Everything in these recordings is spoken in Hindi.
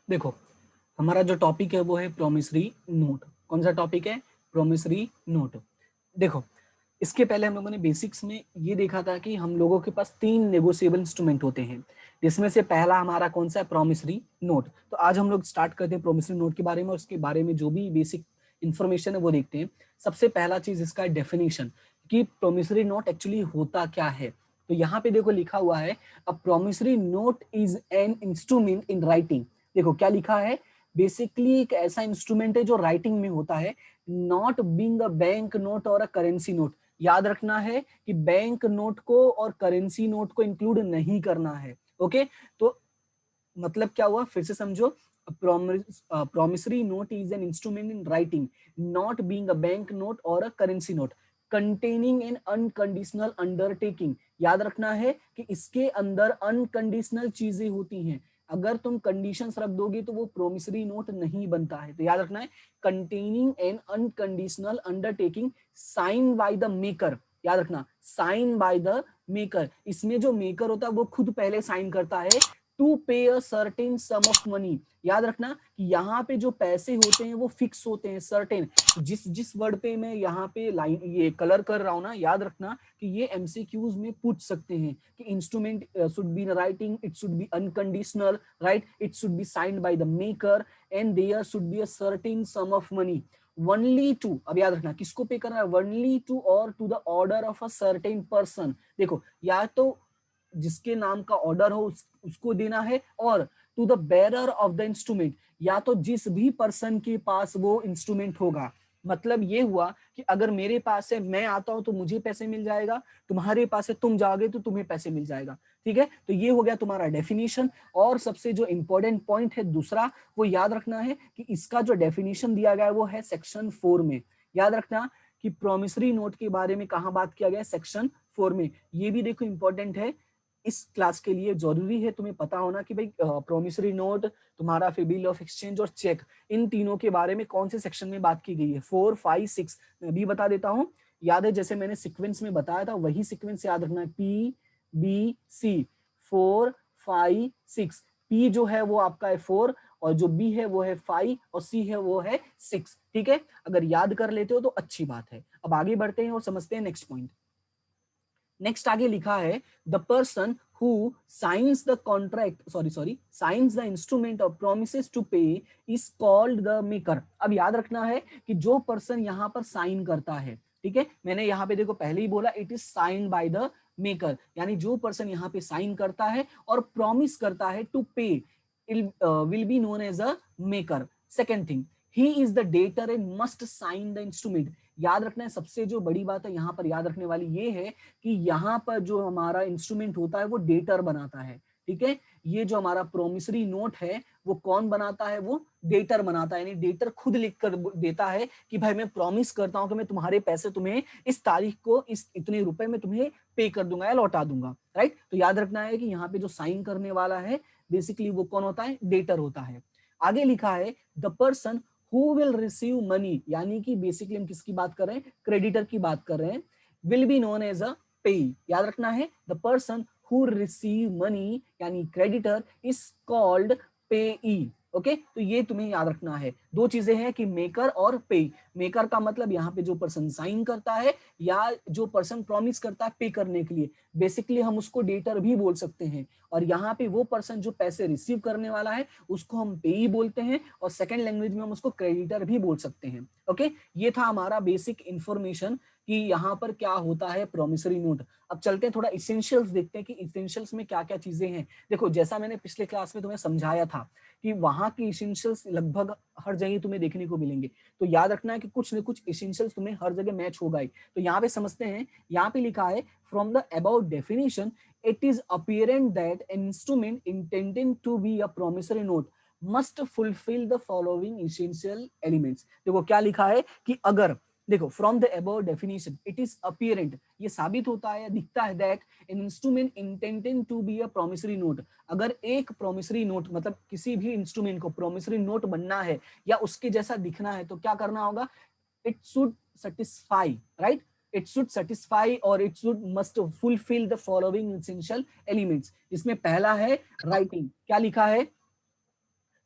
देखो, हमारा जो टॉपिक है वो है प्रोमिसरी नोट। कौन सा टॉपिक है? Promissory note. देखो, इसके पहले हम लोगों ने बेसिक्स में ये देखा था कि हम लोगों के पास 3 नेगोशिएबल इंस्ट्रूमेंट होते हैं, जिसमें से पहला हमारा कौन सा है? Promissory note. तो आज हम लोग स्टार्ट करते हैं प्रोमिसरी नोट के बारे में और उसके बारे में जो भी बेसिक इंफॉर्मेशन है वो देखते हैं। सबसे पहला चीज इसका है डेफिनेशन, कि प्रोमिसरी नोट एक्चुअली होता क्या है। तो यहाँ पे देखो लिखा हुआ है, अ promissory note is an instrument in writing. देखो क्या लिखा है, बेसिकली एक ऐसा इंस्ट्रूमेंट है जो राइटिंग में होता है, not being a bank note और अ करेंसी नोट। याद रखना है कि बैंक नोट को और करेंसी नोट को इंक्लूड नहीं करना है। ओके, तो मतलब क्या हुआ, फिर से समझो। Promissory note is an instrument in writing, not being a bank note और a currency note, containing an unconditional undertaking. याद रखना है कि इसके अंदर अनकंडीशनल चीजें होती हैं। अगर तुम कंडीशंस रख दोगे तो वो प्रोमिसरी नोट नहीं बनता है। तो याद रखना है, containing an unconditional undertaking sign by the maker. याद रखना, साइन बाय द मेकर। इसमें जो मेकर होता है वो खुद पहले साइन करता है, टू पे अ सर्टेन सम ऑफ मनी। याद रखना कि यहाँ पे जो पैसे होते हैं वो फिक्स होते हैं, सर्टेन। जिस जिस वर्ड पे मैं यहाँ पे लाइन ये कलर कर रहा हूँ ना, याद रखना कि ये एमसीक्यूज में पूछ सकते हैं कि instrument should be in writing, it should be unconditional, right, it should be signed by the maker and there should be a certain sum of money. Only to, अब याद रखना किसको पे करना है, only to or to the order of a certain person. देखो, या तो जिसके नाम का ऑर्डर हो उसको देना है, और to the bearer of the instrument, या तो जिस भी पर्सन के पास वो इंस्ट्रूमेंट होगा। मतलब ये हुआ कि अगर मेरे पास है, मैं आता हूं तो मुझे पैसे मिल जाएगा, तुम्हारे पास है तुम जाओगे तो तुम्हें पैसे मिल जाएगा। ठीक है, तो ये हो गया तुम्हारा डेफिनेशन। और सबसे जो इंपॉर्टेंट पॉइंट है दूसरा, वो याद रखना है कि इसका जो डेफिनेशन दिया गया है वो है सेक्शन 4 में। याद रखना कि प्रोमिसरी नोट के बारे में कहां बात किया गया है, सेक्शन 4 में। ये भी देखो इंपॉर्टेंट है, इस क्लास के लिए जरूरी है तुम्हें पता होना कि भाई प्रोमिसरी नोट, तुम्हारा फिर बिल ऑफ एक्सचेंज और चेक, इन तीनों के बारे में कौन से सेक्शन में बात की गई है, 4, 5, 6। मैं भी बता देता हूँ, याद है जैसे मैंने सीक्वेंस में बताया था वही सीक्वेंस याद रखना है, पी बी सी, 4, 5, 6। पी जो है वो आपका है 4, और जो बी है वो है 5, और सी है वो है 6। ठीक है, अगर याद कर लेते हो तो अच्छी बात है। अब आगे बढ़ते हैं और समझते हैं नेक्स्ट पॉइंट। नेक्स्ट आगे लिखा है, the person who signs the contract, sorry signs the instrument of promises to pay is called the maker. अब याद रखना है कि जो पर्सन यहाँ पर साइन करता है, ठीक है, मैंने यहाँ पे देखो पहले ही बोला it is signed by the maker, यानी जो पर्सन यहाँ पे साइन करता है और प्रॉमिस करता है to pay will be known as a maker. Second thing, he is the debtor and must sign the instrument. याद रखना है, सबसे जो बड़ी बात है यहाँ पर याद रखने वाली ये है कि यहाँ पर जो हमारा इंस्ट्रूमेंट होता है वो डेटर बनाता है। ठीक है, ये जो हमारा प्रोमिसरी नोट है वो कौन बनाता है, वो डेटर बनाता है, यानी डेटर खुद लिख कर देता है कि भाई मैं प्रॉमिस करता हूं कि मैं तुम्हारे पैसे तुम्हें इस तारीख को इस इतने रुपए में तुम्हें पे कर दूंगा या लौटा दूंगा। राइट, तो याद रखना है कि यहाँ पे जो साइन करने वाला है बेसिकली वो कौन होता है, डेटर होता है। आगे लिखा है, the person who will receive money, यानी कि बेसिकली हम किसकी बात कर रहे हैं, क्रेडिटर की बात कर रहे हैं, will be known as a pay. याद रखना है, the person who receive money यानी creditor is called payee. Okay, तो ये तुम्हें याद रखना है। दो चीजें हैं कि मेकर और पे। मेकर का मतलब यहाँ पे जो पर्सन साइन करता है या जो पर्सन प्रॉमिस करता है पे करने के लिए, बेसिकली हम उसको डेटर भी बोल सकते हैं। और यहाँ पे वो पर्सन जो पैसे रिसीव करने वाला है उसको हम पेई बोलते हैं, और सेकेंड लैंग्वेज में हम उसको क्रेडिटर भी बोल सकते हैं। ओके, ये था हमारा बेसिक इंफॉर्मेशन कि यहाँ पर क्या होता है प्रोमिसरी नोट। अब चलते हैं थोड़ा इसेंशियल्स देखते हैं कि इसेंशियल्स में क्या क्या चीजें हैं। देखो, जैसा मैंने पिछले क्लास में तुम्हें समझाया था कि वहां की इसेंशियल्स लगभग हर जगह तुम्हें देखने को मिलेंगे, तो याद रखना है कि कुछ न कुछ इसेंशियल्स तुम्हें हर जगह मैच होगा ही। तो यहाँ पे समझते हैं, यहाँ पे लिखा है, from the about definition it is apparent that an instrument intended to be a promissory note must fulfill the following essential elements। देखो क्या लिखा है कि अगर, देखो from the above definition it is apparent, ये साबित होता है या दिखता है, that an instrument intended to be a promissory note, अगर एक प्रोमिसरी नोट मतलब किसी भी इंस्ट्रूमेंट को प्रोमिसरी नोट बनना है या उसके जैसा दिखना है तो क्या करना होगा, it should satisfy, right, it should satisfy or it should must fulfill the following essential elements। इसमें पहला है राइटिंग, क्या लिखा है,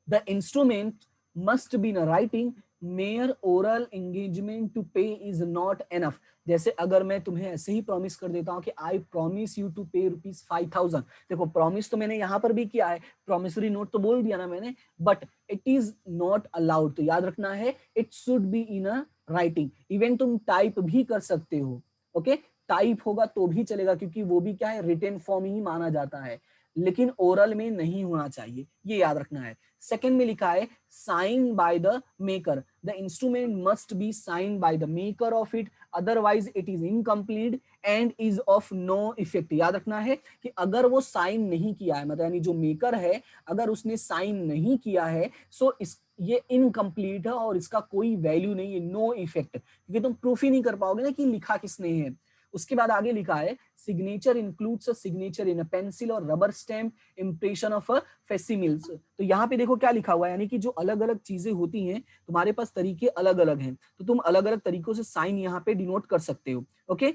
the instrument must be in writing, mere oral engagement to pay is not enough. जैसे अगर मैं तुम्हें ऐसे ही प्रॉमिस कर देता हूं कि आई प्रॉमिस यू टू पे ₹5,000, देखो प्रॉमिस तो मैंने यहां पर भी किया है, प्रॉमिसरी नोट तो बोल दिया ना मैंने, but it is not allowed. तो याद रखना है it should be in a writing. Even तुम टाइप भी कर सकते हो, ओके, टाइप होगा तो भी चलेगा क्योंकि वो भी क्या है, रिटन फॉर्म ही माना जाता है, लेकिन ओरल में नहीं होना चाहिए, ये याद रखना है। सेकंड में लिखा है sign by the maker, the instrument must be sign by the maker of it, otherwise it is incomplete and is of no effect. याद रखना है कि अगर वो साइन नहीं किया है, मतलब यानी जो मेकर है अगर उसने साइन नहीं किया है, सो इस ये इनकम्प्लीट है और इसका कोई वैल्यू नहीं है, नो इफेक्ट, क्योंकि तुम प्रूफ ही नहीं कर पाओगे ना कि लिखा किसने है। उसके बाद आगे लिखा है signature includes a signature in a pencil और rubber stamp, impression of a facsimiles. तो यहाँ पे देखो क्या लिखा हुआ है, यानी कि जो अलग अलग चीजें होती हैं तुम्हारे पास तरीके अलग अलग हैं, तो तुम अलग अलग तरीकों से साइन यहाँ पे डिनोट कर सकते हो। ओके,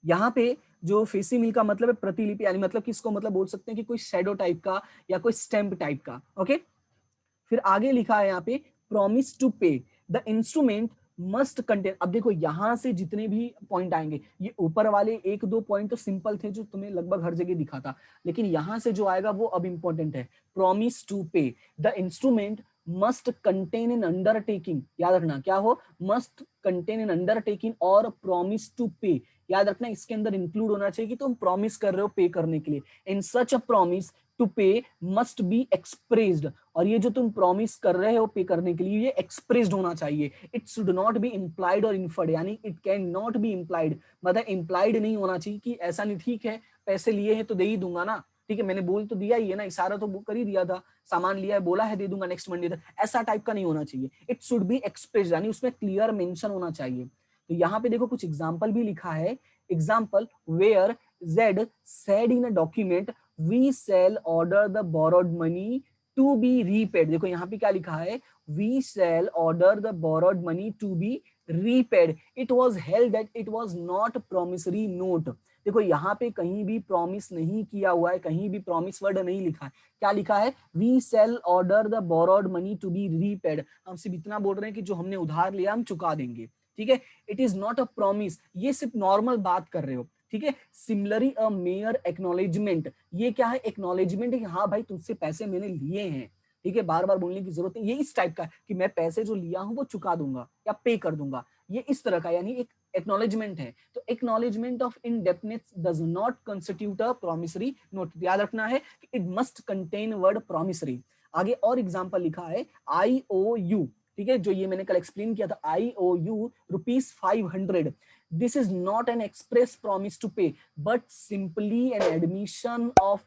यहाँ पे जो फेसिमिल का मतलब है प्रतिलिपि, यानी मतलब कि इसको मतलब बोल सकते हैं कि कोई शेडो टाइप का या कोई स्टैम्प टाइप का। ओके, फिर आगे लिखा है यहाँ पे प्रॉमिस टू पे, द इंस्ट्रूमेंट मस्ट कंटेन। अब देखो यहां से जितने भी पॉइंट आएंगे, ये ऊपर वाले एक दो पॉइंट तो सिंपल थे जो तुम्हें लगभग हर जगह दिखा था, लेकिन यहां से जो आएगा वो अब इंपॉर्टेंट है। प्रॉमिस टू पे, the instrument must contain in undertaking, याद रखना क्या हो, मस्ट कंटेन इन अंडरटेकिंग और प्रॉमिस टू पे, याद रखना इसके अंदर इंक्लूड होना चाहिए कि तुम प्रॉमिस कर रहे हो पे करने के लिए। इन सच a promise to pay must be expressed, और ये जो तुम प्रॉमिस कर रहे हो पे करने के लिए ये एक्सप्रेस्ड होना चाहिए। It should not be implied और इन्फर्ड, यानी it can not be implied, मतलब इंप्लाइड नहीं होना चाहिए कि ऐसा नहीं, ठीक है पैसे लिए हैं तो दे ही दूंगा ना, ठीक है मैंने बोल तो दिया ही है ना, इशारा तो कर ही दिया था, सामान लिया है बोला है दे दूंगा नेक्स्ट मंडे तक, ऐसा टाइप का नहीं होना चाहिए। इट शुड बी एक्सप्रेस्ड, यानी उसमें क्लियर मेंशन होना चाहिए। तो यहाँ पे देखो कुछ एग्जाम्पल भी लिखा है, example where Z said in a document we shall order the borrowed money to be repaid. देखो यहाँ पे क्या लिखा है, we shall order the borrowed money to be repaid, it was held that it was not promissory note. देखो यहाँ पे कहीं भी प्रॉमिस नहीं किया हुआ है, कहीं भी प्रॉमिस वर्ड नहीं लिखा है, क्या लिखा है, we shall order the borrowed money to be repaid. हम सिर्फ इतना बोल रहे हैं कि जो हमने उधार लिया हम चुका देंगे, ठीक है, it is not a promise, ये सिर्फ नॉर्मल बात कर रहे हो, ठीक है। सिमिलरली अ मेयर एक्नॉलेजमेंट, ये क्या है, एक्नॉलेजमेंट है कि हाँ भाई तुझसे पैसे मैंने लिए हैं, ठीक है, बार बार बोलने की जरूरत नहीं, ये इस टाइप का है कि मैं पैसे जो लिया हूं वो चुका दूंगा या पे कर दूंगा, ये इस तरह का, यानी एक एक्नॉलेजमेंट है। तो acknowledgement of indebtedness does not constitute a promissory note, याद रखना है कि it must contain word promissory. आगे और एग्जांपल लिखा है IOU, ठीक है, जो ये मैंने कल एक्सप्लेन किया था, IOU ₹500, this is not an express promise to pay but simply an admission of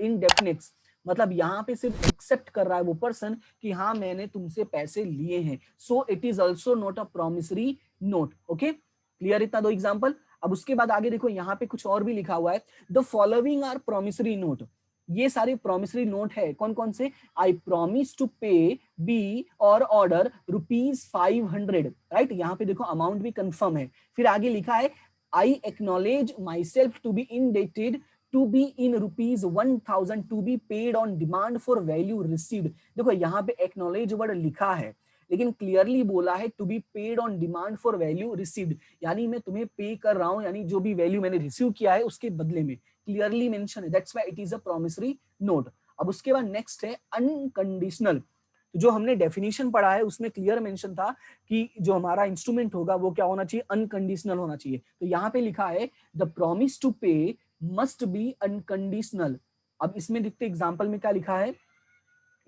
indefinite, मतलब यहाँ पे सिर्फ एक्सेप्ट कर रहा है वो पर्सन कि हाँ मैंने तुमसे पैसे लिए हैं, so it is also not a promissory note. Okay, clear, इतना दो एग्जांपल। अब उसके बाद आगे देखो यहाँ पे कुछ और भी लिखा हुआ है, the following are promissory note, ये सारे प्रॉमिसरी नोट है, कौन कौन से, I promise to pay B और ऑर्डर ₹500, राइट, यहाँ पे देखो अमाउंट भी कंफर्म है। फिर आगे लिखा है I acknowledge myself to be indebted to B in ₹1,000 to be paid on demand for value received. देखो यहाँ पे एक्नॉलेज वर्ड लिखा है लेकिन क्लियरली बोला है to be paid on demand for value received, यानी मैं तुम्हें पे कर रहा हूं, यानी जो भी वैल्यू मैंने रिसीव किया है उसके बदले में, क्लियरली मेंशन है, that's why it is a promissory note. अब उसके बाद नेक्स्ट है अनकंडीशनल। तो जो हमने डेफिनेशन पढ़ा है उसमें क्लियर मेंशन था कि जो हमारा इंस्ट्रूमेंट होगा वो क्या होना चाहिए, अनकंडीशनल होना चाहिए। तो यहाँ पे लिखा है the promise to pay must be unconditional. अब इसमें देखते एग्जाम्पल में क्या लिखा है,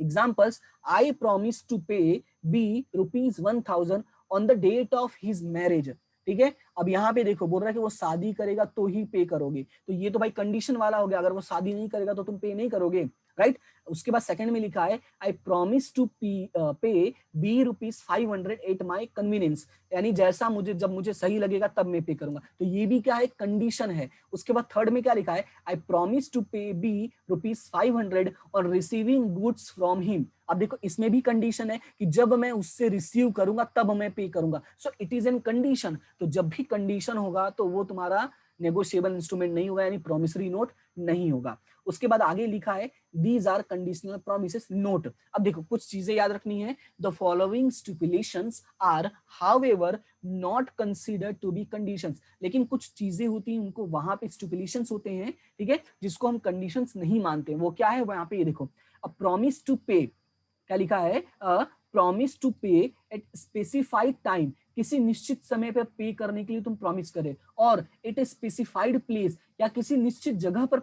examples, I promise to pay B ₹1,000 on the date of his marriage, ठीक है। अब यहाँ पे देखो बोल रहा है कि वो शादी करेगा तो ही पे करोगे, तो ये तो भाई कंडीशन वाला हो गया, अगर वो शादी नहीं करेगा तो तुम पे नहीं करोगे, राइट। उसके बाद सेकंड में लिखा है आई promise to pay B ₹500 at my convenience, यानी जैसा मुझे, जब मुझे सही लगेगा तब मैं पे करूंगा, तो ये भी क्या है, कंडीशन है। उसके बाद थर्ड में क्या लिखा है, आई प्रॉमिस टू पे बी ₹500 और रिसीविंग गुड्स फ्रॉम हिम। अब देखो इसमें भी कंडीशन है कि जब मैं उससे रिसीव करूंगा तब मैं पे करूंगा, so it is an condition. तो जब भी कंडीशन होगा तो वो तुम्हारा नेगोशिएबल इंस्ट्रूमेंट नहीं होगा, यानी प्रॉमिसरी नोट नहीं होगा। उसके बाद आगे लिखा है these are conditional promises note. अब देखो कुछ चीजें याद रखनी है, the following stipulations are however not considered to be conditions, लेकिन कुछ चीजें होती हैं उनको वहां पे स्टिपुलेशंस होते हैं, ठीक है, जिसको हम कंडीशंस नहीं मानते। वो क्या है, वहां पे ये देखो, अ प्रॉमिस टू पे, क्या लिखा है, प्रॉमिस टू पे एट स्पेसिफाइड टाइम, किसी निश्चित समय पर पे करने के लिए तुम प्रॉमिस करे, और एट ए स्पेसिफाइड प्लेस, या किसी निश्चित जगह पर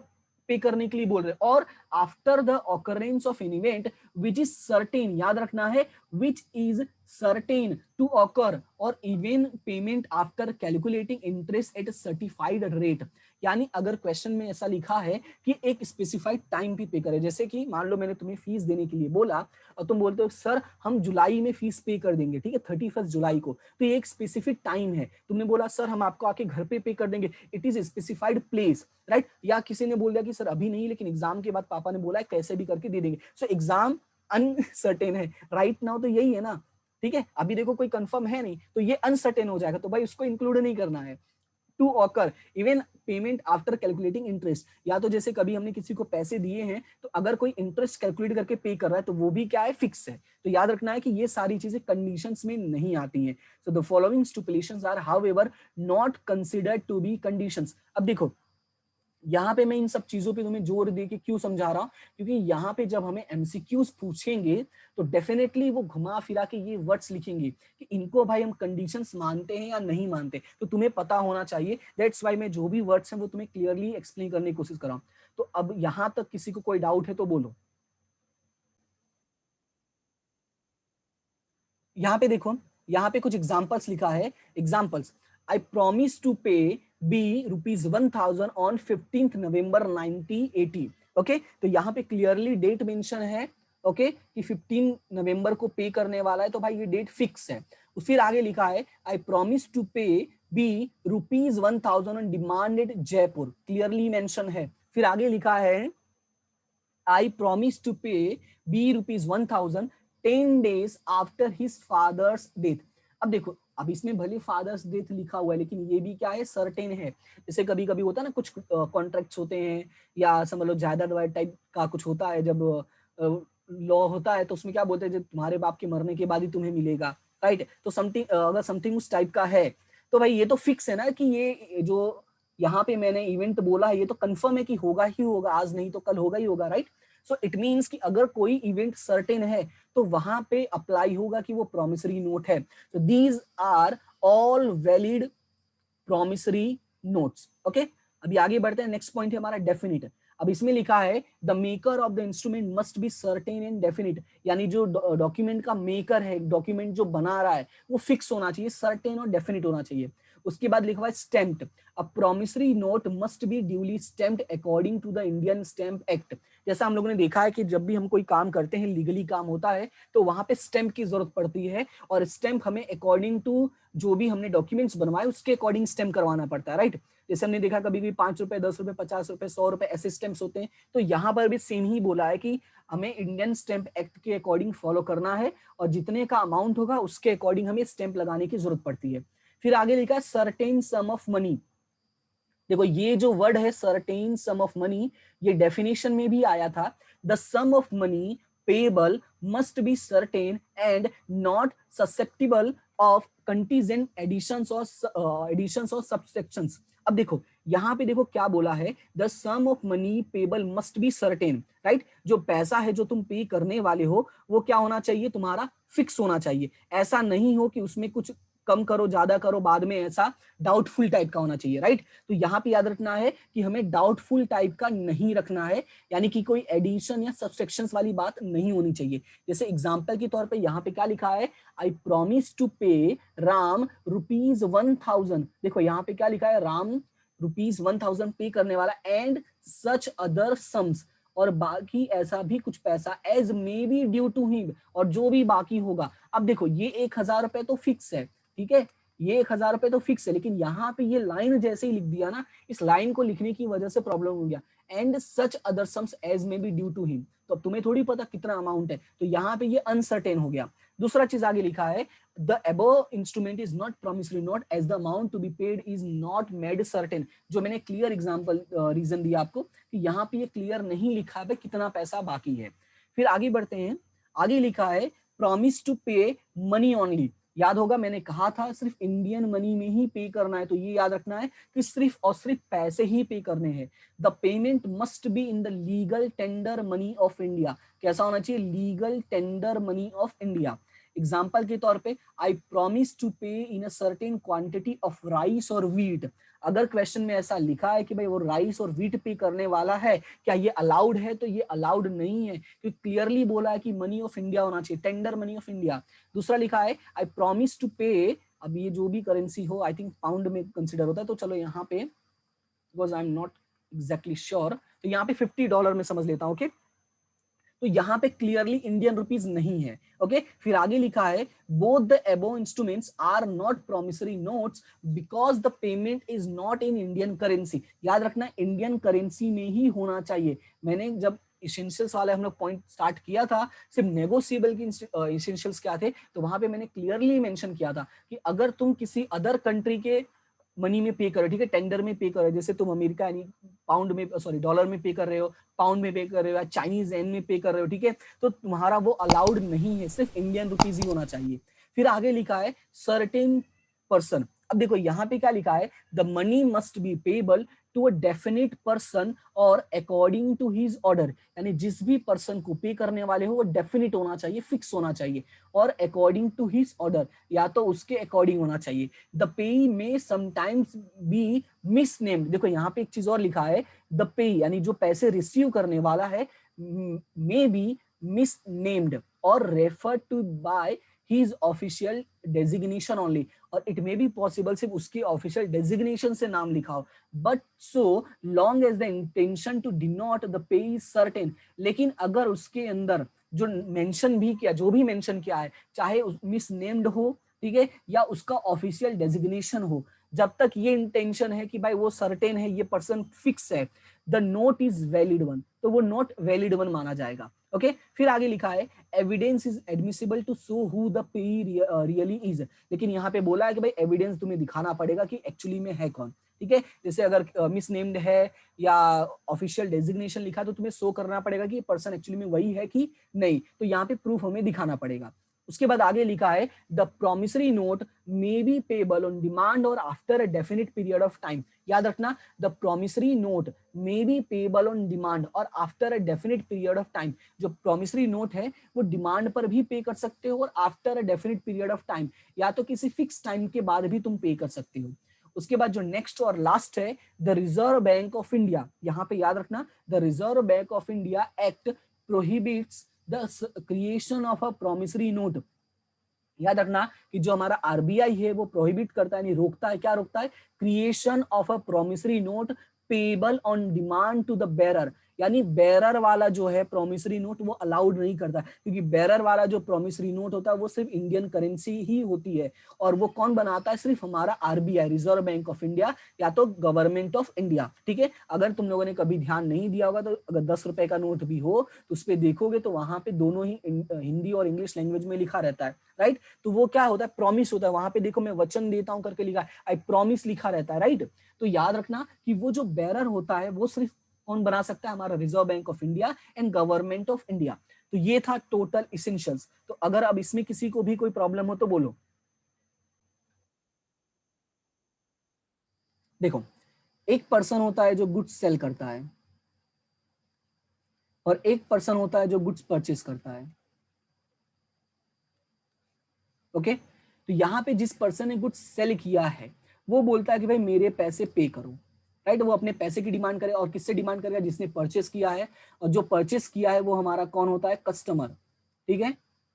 पे करने के लिए बोल रहे, और after the occurrence of an event which is certain, याद रखना है which is certain to occur, और even payment after calculating interest at certified rate. यानी अगर क्वेश्चन में ऐसा लिखा है कि एक स्पेसिफाइड टाइम पे करे, जैसे कि मान लो मैंने तुम्हें फीस देने के लिए बोला और तुम बोलते हो सर हम जुलाई में फीस पे कर देंगे, ठीक है, 31 जुलाई को, तो ये एक स्पेसिफिक टाइम है। तुमने बोला सर हम आपको आके घर पे कर देंगे, it is specified place, right. या किसी ने बोल दिया कि सर अभी नहीं, लेकिन एग्जाम के बाद पापा ने बोला है कैसे भी करके दे देंगे, सो एग्जाम अनसर्टेन है राइट नाउ, तो यही है ना, ठीक है, अभी देखो कोई कंफर्म है नहीं, तो ये अनसर्टेन हो जाएगा, तो भाई उसको इंक्लूड नहीं करना है। To occur even payment after calculating interest, या तो जैसे कभी हमने किसी को पैसे दिए हैं तो अगर कोई इंटरेस्ट कैलकुलेट करके पे कर रहा है तो वो भी क्या है, फिक्स है। तो याद रखना है कि ये सारी चीजें कंडीशंस में नहीं आती हैं। So the following stipulations are however not considered to be conditions. अब देखो यहाँ पे मैं इन सब चीजों पे तुम्हें जोर दे के क्यों समझा रहा हूँ, क्योंकि यहाँ पे जब हमें एमसीक्यूज पूछेंगे तो डेफिनेटली वो घुमा फिरा के ये वर्ड्स लिखेंगे कि इनको भाई हम कंडीशंस मानते हैं या नहीं मानते, तो तुम्हें पता होना चाहिए। दैट्स वाई मैं जो भी वर्ड्स हैं वो तुम्हें क्लियरली एक्सप्लेन करने की कोशिश कर रहा हूँ। तो अब यहाँ तक किसी को कोई डाउट है तो बोलो। यहाँ पे देखो, यहाँ पे कुछ एग्जाम्पल्स लिखा है, examples, I promise to pay B ₹1000 on 15 November 1980। Okay, तो यहाँ पे क्लियरली डेट मेंशन है, ओके, कि 15 नवंबर को पे करने वाला है, तो भाई ये डेट फिक्स है। फिर आगे लिखा है I promise to pay B ₹1000 on demanded Jaipur, clearly mention है। फिर आगे लिखा है I promise to pay B ₹1000 10 days after his father's death। अब देखो, अब इसमें भले फादर्स डेथ लिखा हुआ है, लेकिन ये भी क्या है, सर्टेन है। जैसे कभी कभी होता है ना, कुछ कॉन्ट्रैक्ट्स होते हैं या समझ लो जायदाद वायद टाइप का कुछ होता है, जब लॉ होता है तो उसमें क्या बोलते हैं, जब तुम्हारे बाप के मरने के बाद ही तुम्हें मिलेगा, राइट। तो समथिंग अगर समथिंग उस टाइप का है तो भाई ये तो फिक्स है ना, कि ये जो यहाँ पे मैंने इवेंट बोला है ये तो कंफर्म है कि होगा ही होगा, आज नहीं तो कल होगा ही होगा, राइट। सो इट मीन्स कि अगर कोई इवेंट सर्टेन है तो वहां पे अप्लाई होगा कि वो प्रोमिसरी नोट है। So these are all valid promissory notes. Okay, अभी आगे बढ़ते हैं, नेक्स्ट पॉइंट है हमारा डेफिनिट। अब इसमें लिखा है the maker of the instrument must be certain and definite, यानी जो डॉक्यूमेंट का मेकर है, डॉक्यूमेंट जो बना रहा है वो फिक्स होना चाहिए, सर्टेन और डेफिनिट होना चाहिए। उसके बाद लिखा हुआ है stamped, a promissory note must be duly stamped according to the Indian stamp act. जैसा हम लोगों ने देखा है कि जब भी हम कोई काम करते हैं, लीगली काम होता है, तो वहां पे स्टैम्प की जरूरत पड़ती है, और स्टैम्प हमें अकॉर्डिंग टू जो भी हमने डॉक्यूमेंट्स बनवाए उसके अकॉर्डिंग स्टैम्प करवाना पड़ता है, राइट। जैसे हमने देखा कभी कभी ₹5, ₹10, ₹50, ₹100 ऐसे स्टैम्प्स होते हैं, तो यहाँ पर भी सेम ही बोला है कि हमें इंडियन स्टैम्प एक्ट के अकॉर्डिंग फॉलो करना है, और जितने का अमाउंट होगा उसके अकॉर्डिंग हमें स्टैम्प लगाने की जरूरत पड़ती है। फिर आगे लिखा है सर्टेन सम ऑफ मनी। देखो ये जो वर्ड है सर्टेन सम ऑफ मनी, ये डेफिनेशन में भी आया था, the sum of money payable must be certain and not susceptible of contingent additions और सब्सट्रैक्शंस। अब देखो यहाँ पे देखो क्या बोला है, the sum of money payable must be certain, right. जो पैसा है जो तुम पे करने वाले हो वो क्या होना चाहिए, तुम्हारा फिक्स होना चाहिए। ऐसा नहीं हो कि उसमें कुछ कम करो ज्यादा करो बाद में, ऐसा डाउटफुल टाइप का होना चाहिए, राइट। तो यहाँ पे याद रखना है कि हमें डाउटफुल टाइप का नहीं रखना है, यानी कि कोई एडिशन या सब्सट्रैक्शंस वाली बात नहीं होनी चाहिए। जैसे एग्जांपल के तौर पे यहाँ पे क्या लिखा है, आई प्रॉमिस टू पे राम ₹1000। देखो यहाँ पे क्या लिखा है, राम ₹1000 पे करने वाला, एंड सच अदर सम्स, और बाकी ऐसा भी कुछ पैसा as may be due to him, और जो भी बाकी होगा। अब देखो ये ₹1000 तो फिक्स है, ठीक है, ये ₹1000 तो फिक्स है, लेकिन यहाँ पे ये लाइन जैसे ही लिख दिया ना, इस लाइन को लिखने की वजह से प्रॉब्लम हो गया। And such other sums as may be due to him. तो अब तुम्हें थोड़ी पता कितना अमाउंट है, तो यहाँ पे ये अनसर्टेन हो गया। दूसरा चीज आगे लिखा है, the above instrument is not promissory note as the amount to be paid is not made certain. जो मैंने क्लियर एग्जांपल रीजन दिया आपको कि यहाँ पे ये क्लियर नहीं लिखा है कितना पैसा बाकी है। फिर आगे बढ़ते हैं, आगे लिखा है प्रॉमिस टू पे मनी ओनली। याद होगा मैंने कहा था सिर्फ इंडियन मनी में ही पे करना है, तो ये याद रखना है कि सिर्फ और सिर्फ पैसे ही पे करने हैं। The payment must be in the legal tender money of India. कैसा होना चाहिए? Legal tender money of India. Example के तौर पे, I promise to pay in a certain quantity of rice और व्हीट। अगर क्वेश्चन में ऐसा लिखा है कि भाई वो राइस और व्हीट पे करने वाला है, क्या ये अलाउड है? तो ये अलाउड नहीं है, क्योंकि क्लियरली बोला है कि मनी ऑफ इंडिया होना चाहिए, टेंडर मनी ऑफ इंडिया। दूसरा लिखा है आई प्रॉमिस टू पे, अब ये जो भी करेंसी हो, आई थिंक पाउंड में कंसिडर होता है, तो चलो यहाँ पे because I am not exactly sure, तो यहाँ पे $50 में समझ लेता हूँ। ओके, तो यहाँ पे क्लियरली इंडियन रुपीज नहीं है। ओके, फिर आगे लिखा है both the above instruments are not promissory notes because the payment is not in Indian currency. याद रखना इंडियन करेंसी में ही होना चाहिए। मैंने जब इसेंशियल्स वाले हम लोग पॉइंट स्टार्ट किया था, सिर्फ नेगोशिएबल की इसेंशियल्स क्या थे, तो वहां पे मैंने क्लियरली मेंशन किया था कि अगर तुम किसी अदर कंट्री के मनी में पे कर रहे हो, ठीक है, टेंडर में पे कर रहे हो, जैसे तुम अमेरिका यानी पाउंड में, सॉरी डॉलर में पे कर रहे हो, पाउंड में पे कर रहे हो, या चाइनीज येन में पे कर रहे हो, ठीक है, तो तुम्हारा वो अलाउड नहीं है, सिर्फ इंडियन रुपीज ही होना चाहिए। फिर आगे लिखा है सर्टेन पर्सन। अब देखो यहाँ पे क्या लिखा है, the money must be payable to a definite person और अकॉर्डिंग टू हिज ऑर्डर। यानी जिस भी पर्सन को पे करने वाले हो वो डेफिनेट होना चाहिए, फिक्स होना चाहिए, और अकॉर्डिंग टू हिज ऑर्डर, या तो उसके अकॉर्डिंग होना चाहिए। द पेई में समटाइम्स बी मिसनेम्ड। देखो यहाँ पे एक चीज और लिखा है, द पेई यानी जो पैसे रिसीव करने वाला है मे बी मिसनेम्ड और refer to by his official designation only, और it may be possible सिर्फ उसके ऑफिशियल डेजिग्नेशन से नाम लिखा हो, but so long as the intention to denote the pay is certain. लेकिन अगर उसके अंदर जो मेंशन भी किया, जो भी मेंशन किया है, चाहे मिस नेम्ड हो, ठीक है, या उसका ऑफिशियल डेजिग्नेशन हो, जब तक ये इंटेंशन है कि भाई वो सर्टेन है, ये पर्सन फिक्स है, the note is valid one, तो वो नोट वैलिड वन माना जाएगा। ओके, फिर आगे लिखा है evidence is admissible to show who the payee really is. लेकिन यहाँ पे बोला है कि भाई एविडेंस तुम्हें दिखाना पड़ेगा कि एक्चुअली में है कौन, ठीक है। जैसे अगर मिस नेम्ड है या ऑफिशियल डेजिग्नेशन लिखा तो तुम्हें शो करना पड़ेगा कि पर्सन एक्चुअली में वही है कि नहीं, तो यहाँ पे प्रूफ हमें दिखाना पड़ेगा। उसके बाद आगे लिखा है the promissory note may be payable on demand और after a definite period of time. याद रखना the promissory note may be payable on demand और after a definite period of time. जो प्रॉमिसरी नोट है वो डिमांड पर भी पे कर सकते हो और after a definite period of time, या तो किसी फिक्स टाइम के बाद भी तुम पे कर सकते हो। उसके बाद जो नेक्स्ट और लास्ट है the reserve bank of India. यहाँ पे याद रखना the reserve bank of India act prohibits the creation of a promissory note. याद रखना कि जो हमारा आरबीआई है वो प्रोहिबिट करता है, यानी रोकता है, क्या रोकता है? Creation of a promissory note payable on demand to the bearer. यानी बेरर वाला जो है प्रॉमिसरी नोट वो अलाउड नहीं करता, क्योंकि बेरर वाला जो प्रॉमिसरी नोट होता है वो सिर्फ इंडियन करेंसी ही होती है, और वो कौन बनाता है? सिर्फ हमारा RBI, reserve bank of India, या तो गवर्नमेंट ऑफ इंडिया, ठीक है। अगर तुम लोगों ने कभी ध्यान नहीं दिया होगा तो अगर 10 रुपए का नोट भी हो तो उस पर देखोगे तो वहां पे दोनों ही हिंदी और इंग्लिश लैंग्वेज में लिखा रहता है, राइट। तो वो क्या होता है? प्रॉमिस होता है। वहां पे देखो मैं वचन देता हूं करके लिखा है, आई प्रॉमिस लिखा रहता है, राइट। तो याद रखना कि वो जो बेरर होता है वो सिर्फ कौन बना सकता है? हमारा reserve bank of India and government of India. तो ये था टोटल इसेंशियल्स। तो अगर अब इसमें किसी को भी कोई प्रॉब्लम हो तो बोलो। देखो, एक पर्सन होता है जो गुड्स सेल करता है, और एक पर्सन होता है जो गुड्स परचेस करता है। ओके, तो यहाँ पे जिस पर्सन ने गुड्स सेल किया है वो बोलता है कि भाई मेरे पैसे पे करो, राइट। वो अपने पैसे की डिमांड करे, और किससे डिमांड करेगा? जिसने परचेस किया है, और जो परचेस किया है वो हमारा कौन होता है? कस्टमर, ठीक है।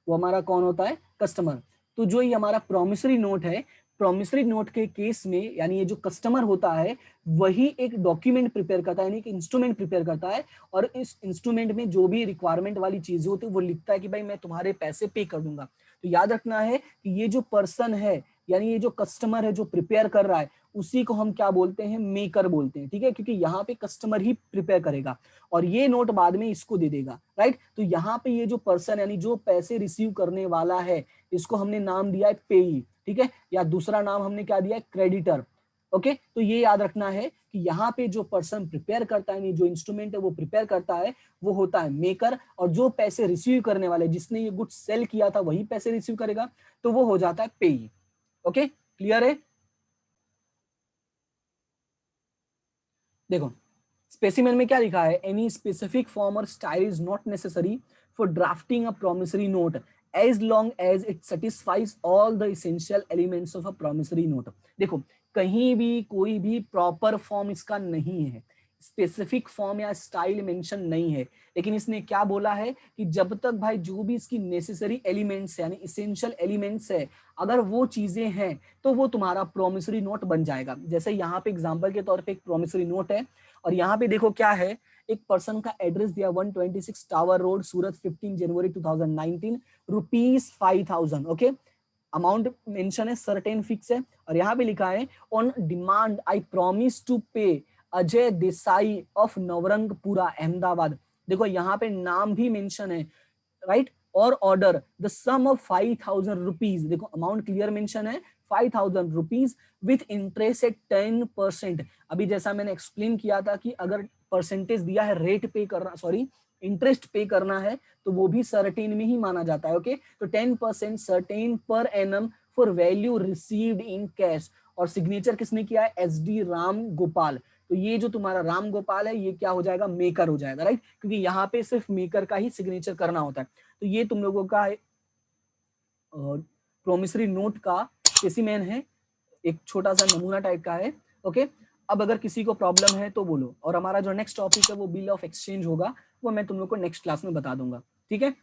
वो हमारा कौन होता है? कस्टमर। तो जो ये हमारा प्रॉमिसरी नोट है, प्रॉमिसरी नोट के केस में यानी ये जो कस्टमर होता है वही एक डॉक्यूमेंट प्रिपेयर करता है, यानी कि इंस्ट्रूमेंट प्रिपेयर करता है, और इस इंस्ट्रूमेंट में जो भी रिक्वायरमेंट वाली चीजें होती है वो लिखता है कि भाई मैं तुम्हारे पैसे पे कर दूंगा। तो याद रखना है कि ये जो पर्सन है यानी ये जो कस्टमर है जो प्रिपेयर कर रहा है उसी को हम क्या बोलते हैं, मेकर बोलते हैं, ठीक है, क्योंकि यहाँ पे कस्टमर ही प्रिपेयर करेगा और ये नोट बाद में इसको दे देगा, राइट। तो यहाँ पे ये जो पर्सन यानी जो पैसे रिसीव करने वाला है इसको हमने नाम दिया है पेई, ठीक है, या दूसरा नाम हमने क्या दिया है, क्रेडिटर। ओके, तो ये याद रखना है कि यहाँ पे जो पर्सन प्रिपेयर करता है, जो इंस्ट्रूमेंट है वो प्रिपेयर करता है वो होता है मेकर, और जो पैसे रिसीव करने वाले जिसने ये गुड्स सेल किया था वही पैसे रिसीव करेगा, तो वो हो जाता है पेई। ओके, क्लियर है। देखो स्पेसिमेन में क्या लिखा है, एनी स्पेसिफिक फॉर्म और style is not necessary for drafting a promissory note as long as it satisfies all the essential elements of a promissory note. देखो कहीं भी कोई भी प्रॉपर फॉर्म इसका नहीं है, स्पेसिफिक फॉर्म या स्टाइल मेंशन नहीं है, लेकिन इसने क्या बोला है कि जब तक भाई जो भी इसकी नेसेसरी एलिमेंट्स है यानी इसेंशियल एलिमेंट्स है अगर वो चीजें हैं तो वो तुम्हारा प्रोमिसरी नोट बन जाएगा। जैसे यहाँ पे एग्जांपल के तौर पे एक प्रोमिसरी नोट है और यहाँ पे देखो क्या है, एक पर्सन का एड्रेस दिया 126 टावर रोड सूरत 15 जनवरी 2019 ₹5,000। ओके, अमाउंट मेंशन है, सर्टेन फिक्स है, और यहाँ पे लिखा है on demand I promise to pay Ajay Desai of Navrangpura Ahmedabad. देखो यहाँ पे नाम भी मेंशन है, राइट, और order the sum of 5,000 rupees, देखो अमाउंट क्लियर मेंशन है 5,000 रुपीज विथ इंटरेस्ट एट 10%। अभी जैसा मैंने एक्सप्लेन किया था कि अगर परसेंटेज दिया है रेट पे करना, सॉरी इंटरेस्ट पे करना है तो वो भी सर्टेन में ही माना जाता है। ओके, तो 10% certain per annum for value received in cash, और सिग्नेचर किसने किया है, SD राम गोपाल। तो ये जो तुम्हारा राम गोपाल है ये क्या हो जाएगा, मेकर हो जाएगा, राइट, क्योंकि यहाँ पे सिर्फ मेकर का ही सिग्नेचर करना होता है। तो ये तुम लोगों का प्रोमिसरी नोट का स्पेसिमेन है, एक छोटा सा नमूना टाइप का है। ओके, अब अगर किसी को प्रॉब्लम है तो बोलो, और हमारा जो नेक्स्ट टॉपिक है वो बिल ऑफ एक्सचेंज होगा, वो मैं तुम लोग को नेक्स्ट क्लास में बता दूंगा, ठीक है।